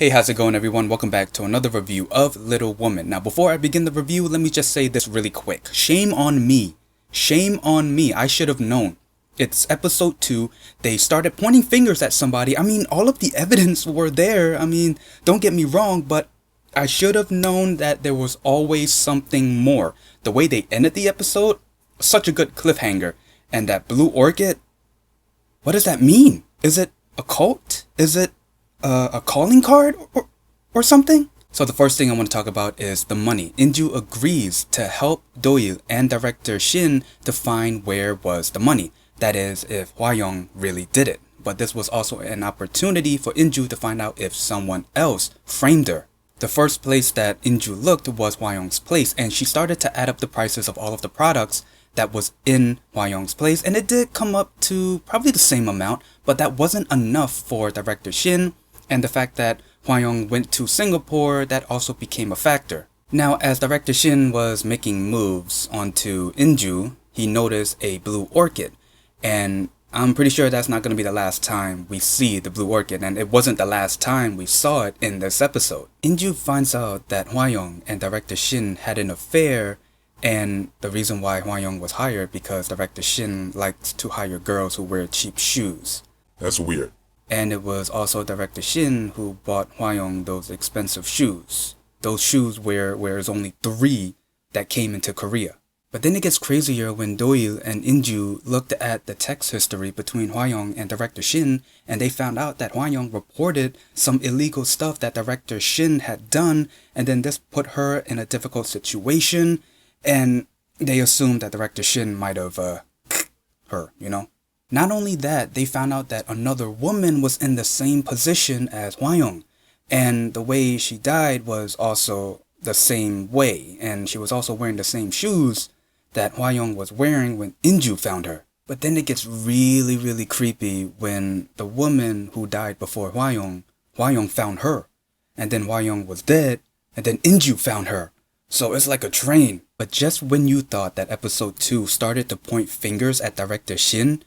Hey, how's it going everyone? Welcome back to another review of Little Woman. Now, before I begin the review, let me just say this really quick. Shame on me. Shame on me. I should have known. It's episode 2. They started pointing fingers at somebody. I mean, all of the evidence were there. I mean, don't get me wrong, but I should have known that there was always something more. The way they ended the episode, such a good cliffhanger. And that blue orchid, what does that mean? Is it a cult? Is it a calling card or something? So the first thing I want to talk about is the money. Inju agrees to help Doil and director Shin to find where was the money. That is, if Hwayoung really did it. But this was also an opportunity for Inju to find out if someone else framed her. The first place that Inju looked was Hwayoung's place, and she started to add up the prices of all of the products that was in Hwayoung's place, and it did come up to probably the same amount, but that wasn't enough for director Shin. And the fact that Hwayoung went to Singapore, that also became a factor. Now, as director Shin was making moves onto Inju, he noticed a blue orchid. And I'm pretty sure that's not going to be the last time we see the blue orchid, and it wasn't the last time we saw it in this episode. Inju finds out that Hwayoung and director Shin had an affair, and the reason why Hwayoung was hired because director Shin likes to hire girls who wear cheap shoes. That's weird. And it was also director Shin who bought Hwayoung those expensive shoes. Those shoes where there's only 3 that came into Korea. But then it gets crazier when Doil and Inju looked at the text history between Hwayoung and director Shin, and they found out that Hwayoung reported some illegal stuff that director Shin had done, and then this put her in a difficult situation, and they assumed that director Shin might have her, you know? Not only that, they found out that another woman was in the same position as Hwayoung, and the way she died was also the same way, and she was also wearing the same shoes that Hwayoung was wearing when Inju found her. But then it gets really creepy when the woman who died before Hwayoung found her, and then Hwayoung was dead, and then Inju found her. So it's like a train. But just when you thought that episode 2 started to point fingers at director Shin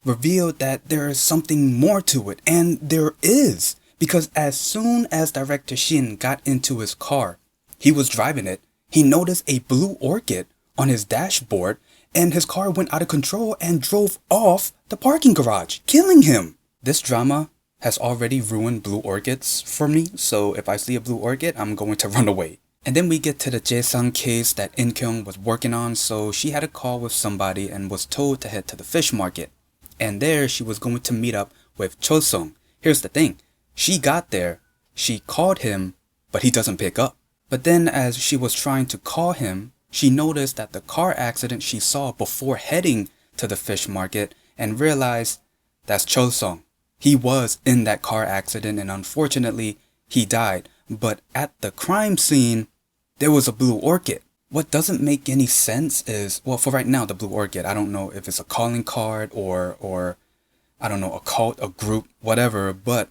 revealed that there is something more to it, and there is. Because as soon as director Shin got into his car, he was driving it, he noticed a blue orchid on his dashboard, and his car went out of control and drove off the parking garage, killing him. This drama has already ruined blue orchids for me, so if I see a blue orchid, I'm going to run away. And then we get to the JaeSang case that In-kyung was working on, so she had a call with somebody and was told to head to the fish market. And there she was going to meet up with JaeSang. Here's the thing, she got there, she called him, but he doesn't pick up. But then as she was trying to call him, she noticed that the car accident she saw before heading to the fish market and realized that's JaeSang. He was in that car accident and unfortunately he died. But at the crime scene, there was a blue orchid. What doesn't make any sense is, well, for right now, the blue orchid, I don't know if it's a calling card or I don't know, a cult, a group, whatever. But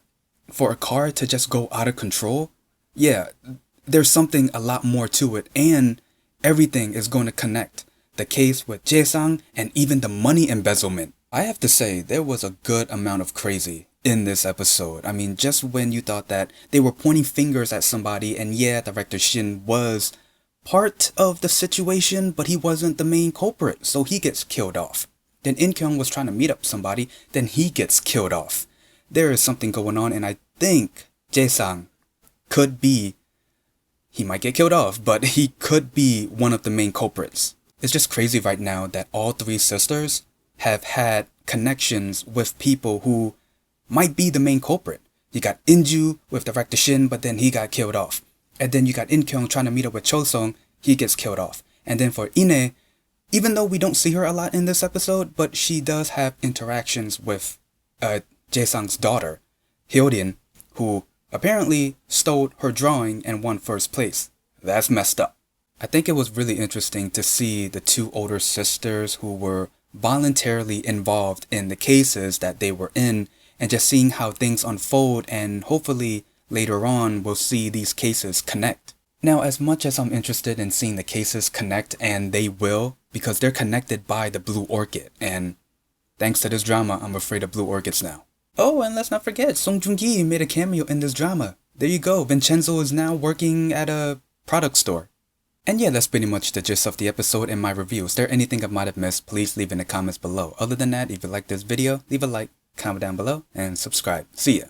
for a car to just go out of control, yeah, there's something a lot more to it. And everything is going to connect. The case with JaeSang and even the money embezzlement. I have to say, there was a good amount of crazy in this episode. I mean, just when you thought that they were pointing fingers at somebody, and yeah, director Shin was part of the situation, but he wasn't the main culprit, so he gets killed off. Then In-kyung was trying to meet up somebody, then he gets killed off. There is something going on, and I think JaeSang could be, he might get killed off, but he could be one of the main culprits. It's just crazy right now that all 3 sisters have had connections with people who might be the main culprit. You got Inju with director Shin, but then he got killed off. And then you got In-kyung trying to meet up with JaeSang, he gets killed off. And then for Ine, even though we don't see her a lot in this episode, but she does have interactions with JaeSang's daughter, Hyorin, who apparently stole her drawing and won first place. That's messed up. I think it was really interesting to see the 2 older sisters who were voluntarily involved in the cases that they were in, and just seeing how things unfold, and hopefully later on we'll see these cases connect. Now, as much as I'm interested in seeing the cases connect, and they will, because they're connected by the blue orchid, and thanks to this drama, I'm afraid of blue orchids now. Oh, and let's not forget, Song Joong-ki made a cameo in this drama. There you go, Vincenzo is now working at a product store. And yeah, that's pretty much the gist of the episode and my review. Is there anything I might have missed? Please leave in the comments below. Other than that, if you like this video, leave a like, comment down below, and subscribe. See ya!